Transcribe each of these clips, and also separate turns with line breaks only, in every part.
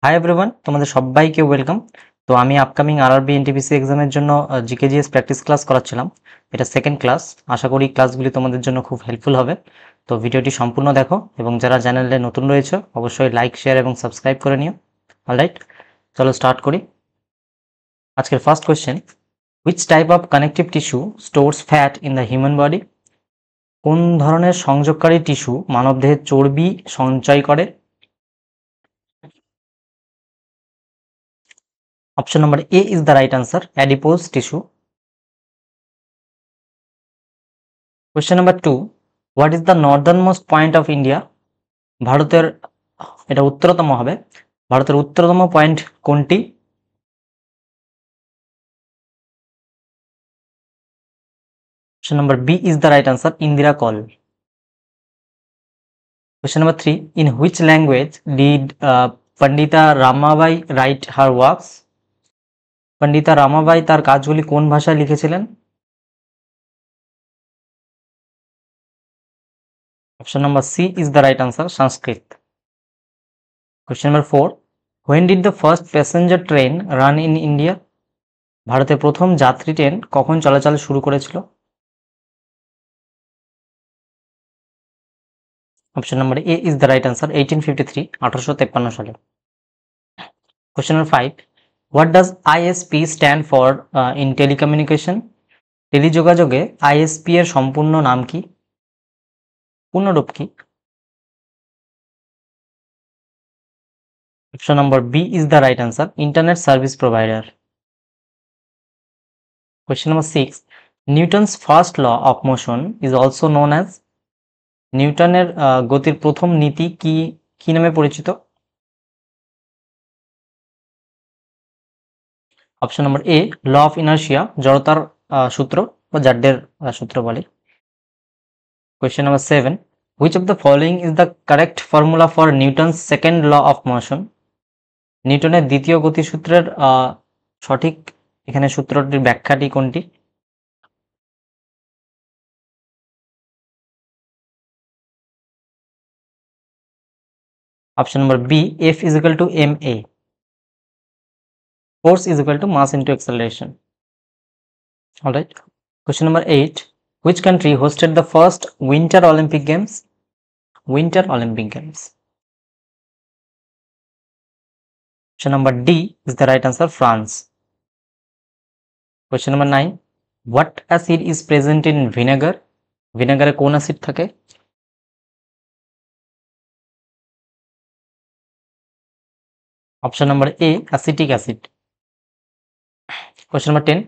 Hi everyone, তোমাদের সবাইকে welcome. তো আমি আপকামিং আরআরবি এনটিপিসি এক্সামের জন্য জিকেজিএস প্র্যাকটিস ক্লাস করাচ্ছিলাম। এটা সেকেন্ড ক্লাস। আশা করি ক্লাসগুলি তোমাদের জন্য খুব হেল্পফুল হবে। তো ভিডিওটি সম্পূর্ণ দেখো এবং যারা চ্যানেলে নতুন রয়েছে অবশ্যই লাইক, শেয়ার এবং সাবস্ক্রাইব করে নিও। অলরাইট, চলো স্টার্ট করি। আজকের first question, which type of connective tissue stores fat in the human body? কোন ধরনের সংযোগকারী টিস্যু মানবদেহে চর্বি সঞ্চয় করে? Option number A is the right answer, adipose tissue. Question number 2, what is the northernmost point of India? ভারতের, এটা উত্তরতম হবে, ভারতের উত্তরতম পয়েন্ট কোনটি? Option number B is the right answer, Indira Col. Question number 3, in which language did Pandita Ramabai write her works? পণ্ডিতা রামাবাই তার কাজগুলি কোন ভাষায় লিখেছিলেন? Option number C is the right answer, Sanskrit. Question number 4, when did the first passenger train run in India? ভারতে প্রথম যাত্রী train কখন চলাচল শুরু করেছিল? Option number A is the right answer, 1853, 1853 সালে। Question number 5, what does ISP stand for in telecommunication? টেলিযোগাযোগে ISP এর সম্পূর্ণ নাম কি, পূর্ণরূপ কি? Option number B is the right answer, internet service provider. Question number 6, Newton's first law of motion is also known as? নিউটনের গতির প্রথম নীতি কি কি নামে পরিচিত? Option number A, law of inertia, জড়তার সূত্র বা জাড্ডের সূত্র বলে। Question number 7, which of the following is the correct formula for Newton's second law of motion? নিউটনের দ্বিতীয় গতিসূত্রের সঠিক এখানে সূত্রটির ব্যাখ্যাটি কোনটি? Option number B, F is equal to M A, force is equal to mass into acceleration. Alright, question number 8, which country hosted the first winter olympic games? winter olympic games. Option number D is the right answer, France. Question number 9, what acid is present in vinegar? ভিনেগারে কোন acid থাকে? Option number A, acetic acid. Question number 10,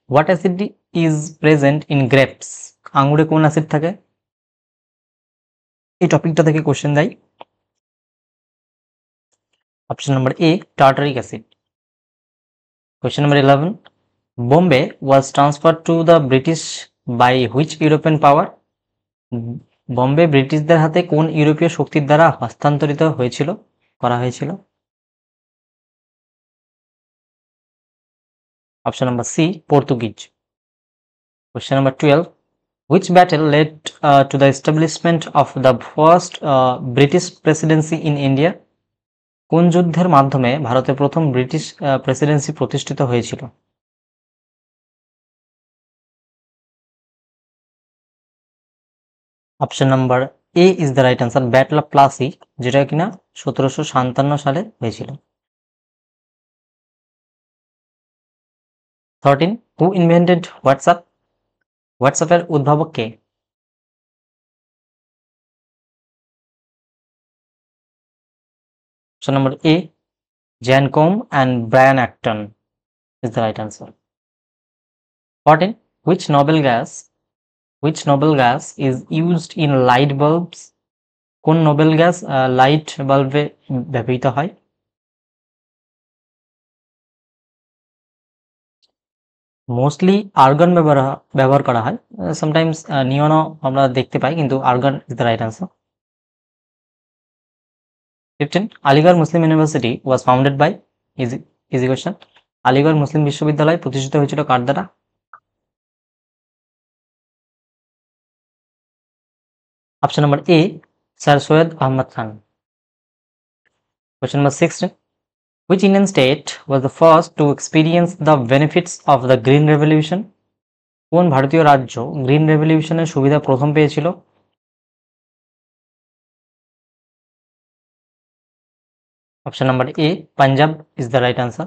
what acid is present in grapes? আঙুরে কোন acid থাকে? এই টপিকটা থেকে question দেয়। Option number A, tartaric acid. Question number 11, Bombay was transferred to the British by which European power? Bombay ব্রিটিশদের হাতে কোন ইউরোপীয় শক্তির দ্বারা হস্তান্তরিত হয়েছিল, করা হয়েছিল? Option number C, Portuguese. Question number 12, which battle led to the establishment of the first British presidency in India? কোন যুদ্ধের মাধ্যমে ভারতে প্রথম ব্রিটিশ প্রেসিডেন্সি প্রতিষ্ঠিত হয়েছিল? Option number A is the right answer, battle of Plassey, যেটা কিনা 1757 সালে হয়েছিল। 13, হু ইনভেন্টেড হোয়াটসঅ্যাপ? হোয়াটসঅ্যাপের উদ্ভাবক কে? Option number A, Jan Koum and Brian Acton is the right answer. 14, which noble gas is used in light bulbs? কোন Nobel gas light বাল্বে ব্যবহৃত হয়? মোস্টলি আর্গন ব্যবহার করা হয়, সামটাইমস নিয়নও আমরা দেখতে পাই, কিন্তু argon is the right answer. 15, Aligarh Muslim University was founded by, easy question, Aligarh Muslim বিশ্ববিদ্যালয় প্রতিষ্ঠিত হয়েছিল কার দ্বারা? Option number A, sir Syed Ahmad Khan. Question number 16, Which Indian state was the first to experience the benefits of the Green Revolution? কোন ভারতীয় রাজ্য green রেভলিউশনের সুবিধা প্রথম পেয়েছিল? Option number A, Punjab is the right answer.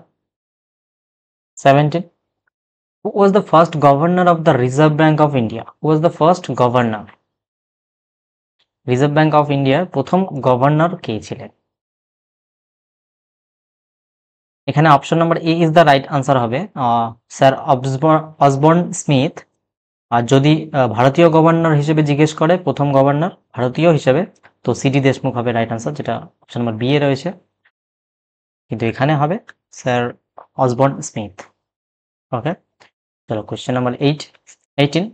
17. Who was the first governor of the Reserve Bank of India? Who was the first governor? Reserve bank of ইন্ডিয়ার প্রথম governor কে ছিলেন? এখানে option number A is the right answer হবে, sir Osborne Smith. আর যদি ভারতীয় governor হিসেবে জিজ্ঞেস করে প্রথম গভর্নর ভারতীয় হিসেবে, তো সিডি দেশমুখ হবে রাইট আনসার, যেটা অপশন নাম্বার বি এ রয়েছে। কিন্তু এখানে হবে স্যার অসবর্ন স্মিথ। ওকে, চলো question number 18.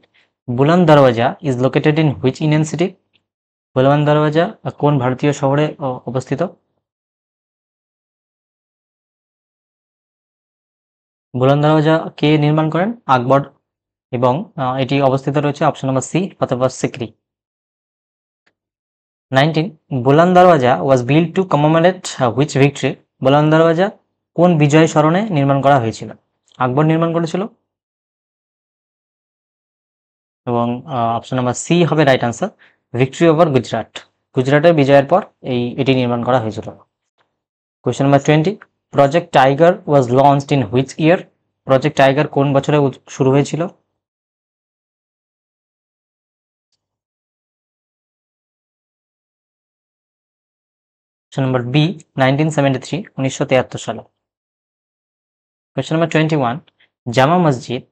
Buland Darwaza is located in which Indian city? Buland Darwaza কোন ভারতীয় শহরে অবস্থিত? বুলন্দ দরওয়াজা কে নির্মাণ করেন? আকবর। এবং এটি অবস্থিত রয়েছে অপশন নাম্বার সি, অথবা Sikri. 19. Buland Darwaza was build to commemorate which victory? Buland Darwaza কোন বিজয় স্মরণে নির্মাণ করা হয়েছিল? আকবর নির্মাণ করেছিল। এবং অপশন নাম্বার সি হবে right answer, victory over Gujarat. গুজরাটের বিজয়ের পর এটি নির্মাণ করা হয়েছিল। Question number 20. Project tiger was launched in which year? Project tiger কোন বছরে শুরু হয়েছিল? অপশন নাম্বার বি, 1973, 1973 সালে। Question number 21. Jama Masjid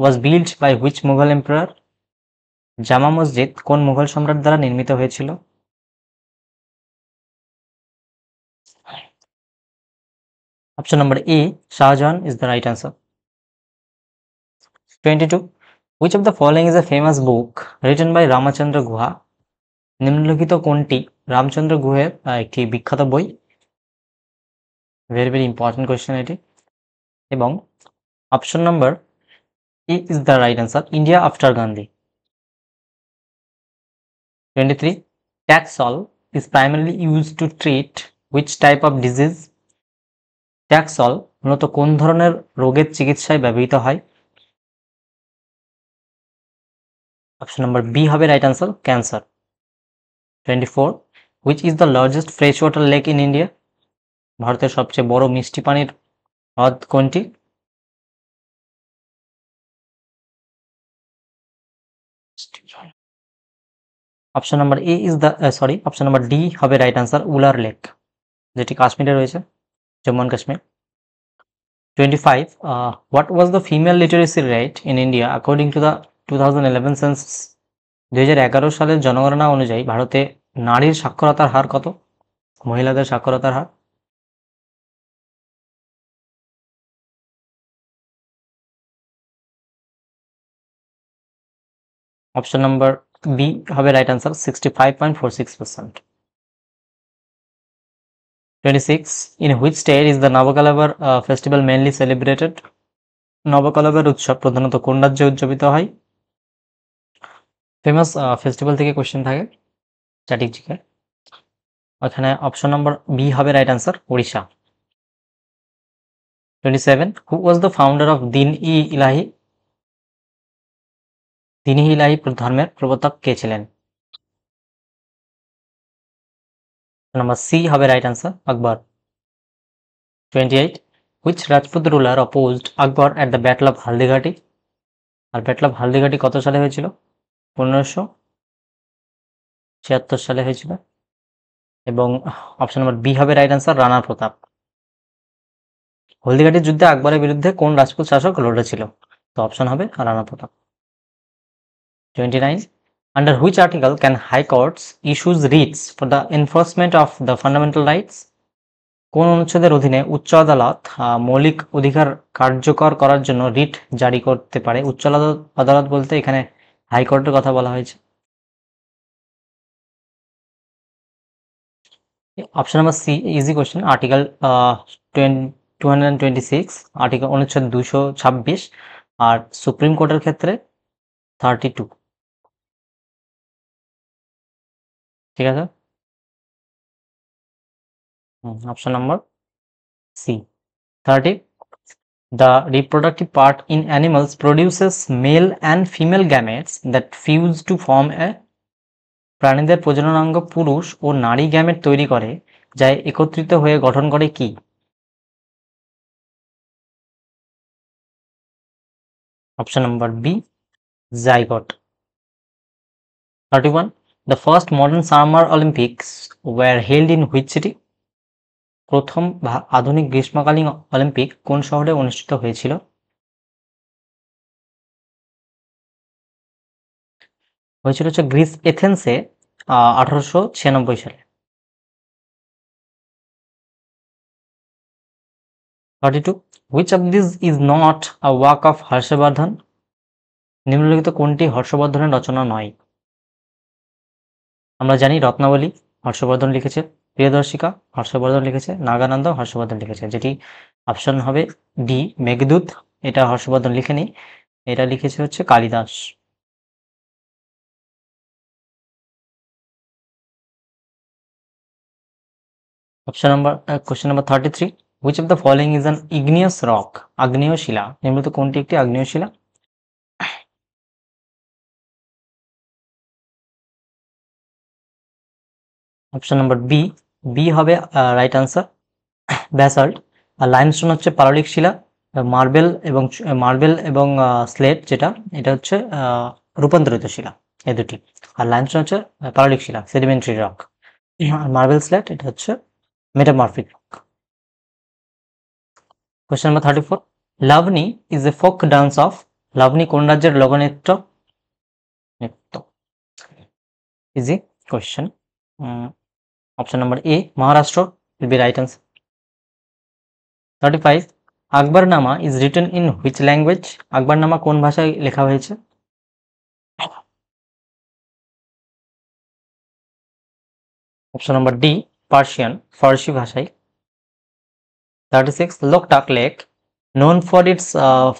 was built by which Mughal emperor? Jama Masjid কোন মুঘল সম্রাট দ্বারা নির্মিত হয়েছিল? Option number A, Shahjahan is the right answer. 22. Which of the following is a famous book written by Ramchandra গুহা? নিম্নলিখিত কোনটি রামচন্দ্র গুহের একটি বিখ্যাত বই? ভেরি ভেরি ইম্পর্টেন্ট কোয়েশ্চেন এটি। এবং option number A is the right answer, India after Gandhi. 23. Taxol is primarily used to treat which type of disease? ট্যাক্সল মূলত কোন ধরনের রোগের চিকিৎসায় ব্যবহৃত হয়? অপশন নাম্বার বি হবে right answer, cancer. 24. Which is the largest freshwater lake in India? ভারতের সবচেয়ে বড় মিষ্টি পানির হ্রদ কোনটি? Option number A is the option number D হবে রাইট আনসার, উলার লেক, যেটি কাশ্মীরে রয়েছে, Jammu and Kashmir. 25. What was the female literacy rate in India according to the 2011 census? 2011 সালের জনগণনা অনুযায়ী ভারতে নারীর সাক্ষরতার হার কত? মহিলাদের সাক্ষরতার হার? অপশন নাম্বার বি হবে right answer, 65.46%। 26. In which state is the Navakalabar festival mainly celebrated? নবকলবের উৎসব প্রধানত কোন রাজ্যে উদযাপিত হয়? ফেমাস ফেস্টিভ্যাল থেকে কোশ্চেন থাকে স্ট্যাটিক জিকে, ওখানে অপশন নাম্বার বি হবে right answer, Odisha. 27. Who was the founder of দিন-ই-ইলাহি? দিন-ই-ইলাহি ধর্মের প্রবর্তক কে ছিলেন? নাম্বার সি হবে right answer, Akbar. 28. Which Rajput ruler opposed Akbar at the Battle of Haldighati? আর ব্যাটল অফ হালদিঘাটি কত সালে হয়েছিল? 1576 সালে হয়েছিল। এবং অপশন নাম্বার বি হবে রাইট আনসার, রানা প্রতাপ। হলদিঘাটির যুদ্ধে আকবরের বিরুদ্ধে কোন রাজপুত শাসক লড়েছিল? তো অপশন হবে রানা প্রতাপ। 29. Under which article can high courts issues writs for the enforcement of the fundamental rights? কোন অনুচ্ছেদের অধীনে উচ্চ আদালত মৌলিক অধিকার কার্যকর করার জন্য রিট জারি করতে পারে? উচ্চ আদালত বলতে এখানে হাইকোর্টের কথা বলা হয়েছে। Option number C, easy question, article 226, article অনুচ্ছেদ 226, আর সুপ্রিম কোর্টের ক্ষেত্রে 32। ঠিক আছে, option number C. 30, the reproductive part in animals produces male and female gametes that fuse to form a, প্রাণীদের প্রজননাঙ্গ পুরুষ ও নারী গ্যামেট তৈরি করে যা একত্রিত হয়ে গঠন করে কি? Option number B, zygote. 31, the first modern summer Olympics were held in which city? প্রথম আধুনিক গ্রীষ্মকালীন অলিম্পিক কোন শহরে অনুষ্ঠিত হয়েছিল? হয়েছিল হচ্ছে গ্রিস এথেন্সে 1896 সালে। 32, which of these is not a work of Harshvardhan? নিম্নলিখিত কোনটি হর্ষবর্ধনের রচনা নয়? আমরা জানি রত্নাবলী হর্ষবর্ধন লিখেছে, প্রিয়দর্শিকা হর্ষবর্ধন লিখেছে, নাগানন্দ হর্ষবর্ধন লিখেছে, যেটি অপশন হবে ডি, মেঘদূত। এটা হর্ষবর্ধন লিখেনি, এটা লিখেছে হচ্ছে Kalidas. Question number 33, which of the following is an igneous rock? আগ্নেয় শিলা। নিম্নলিখিত কোনটি একটি আগ্নেয় শিলা? অপশন নাম্বার বি, বি হবে রাইট আনসার, ব্যাসাল্ট। আর লাইমস্টোন হচ্ছে পাললিক শিলা, মার্বেল এবং স্লেট যেটা, এটা হচ্ছে রূপান্তরিত শিলা, এই দুটি। আর লাইমস্টোন হচ্ছে পাললিক শিলা, সেডিমেন্টারি রক। আর মার্বেল স্লেট এটা হচ্ছে metamorphic rock. Question number 34, Lavani is a folk dance of? Lavani কোন রাজ্যের লোকনৃত্য? Easy question. Option number A, Maharashtra will be right answer. 35, Akbarnama is written in which language? Akbarnama কোন ভাষায় লেখা হয়েছে? অপশন নাম্বার ডি, পার্সিয়ান, ফার্সি ভাষায়। 36, Loktak lake known for its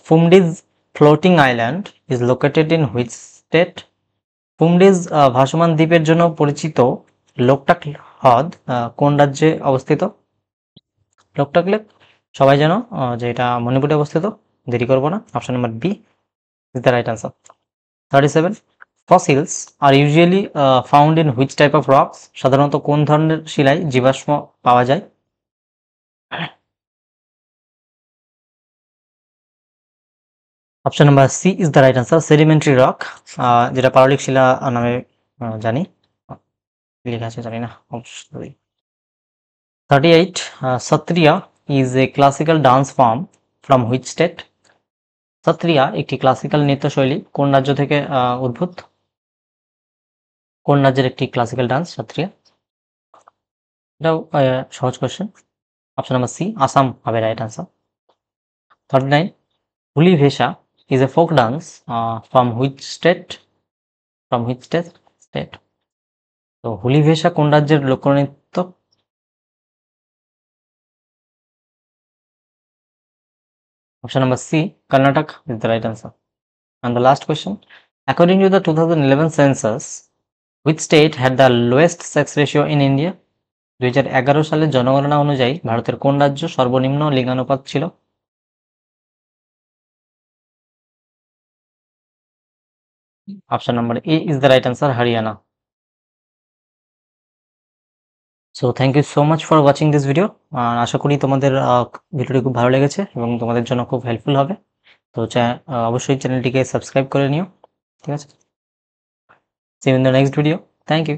Fumdiz floating island is located in which state? ফুমডিজ ভাসমান দ্বীপের জন্য পরিচিত লোকটাক হ্রদ কোন রাজ্যে অবস্থিত? লোকটাক লেক সবাই জানো যে এটা মণিপুরে অবস্থিত, দেরি করব না, option number B is the right answer. 37, fossils are usually found in which type of rocks? সাধারণত কোন ধরনের শিলায় জীবাশ্ম পাওয়া যায়? Option number C is the right answer, sedimentary rock, যেটা পাললিক শিলা নামে জানি, লেখা আছে জানি না অবশ্যই। 38, Sattriya is a classical dance form from which state? Sattriya একটি ক্লাসিক্যাল নৃত্যশৈলী কোন রাজ্য থেকে উদ্ভূত? কোন রাজ্যের একটি ক্লাসিক্যাল ডান্স সত্রিয়া? এটাও সহজ question, option number C, Assam হবে right answer. 39, Huli Vesha is a folk dance from which state? From which state? তো হুলি ভেসা কোন রাজ্যের লোকনৃত্য? Option number C, Karnataka is the right answer. And the last question, according to the 2011 census, which state had the lowest sex ratio in India? 2011 সালের জনগণনা অনুযায়ী ভারতের কোন রাজ্য সর্বনিম্ন লিঙ্গানুপাত ছিল? Option number A is the right answer, Haryana. So thank you so much for watching this video. আশা করি তোমাদের ভিডিওটি খুব ভালো লেগেছে এবং তোমাদের জন্য খুব হেল্পফুল হবে। তো অবশ্যই চ্যানেলটিকে সাবস্ক্রাইব করে নিও, ঠিক আছে? See you in the next video. Thank you.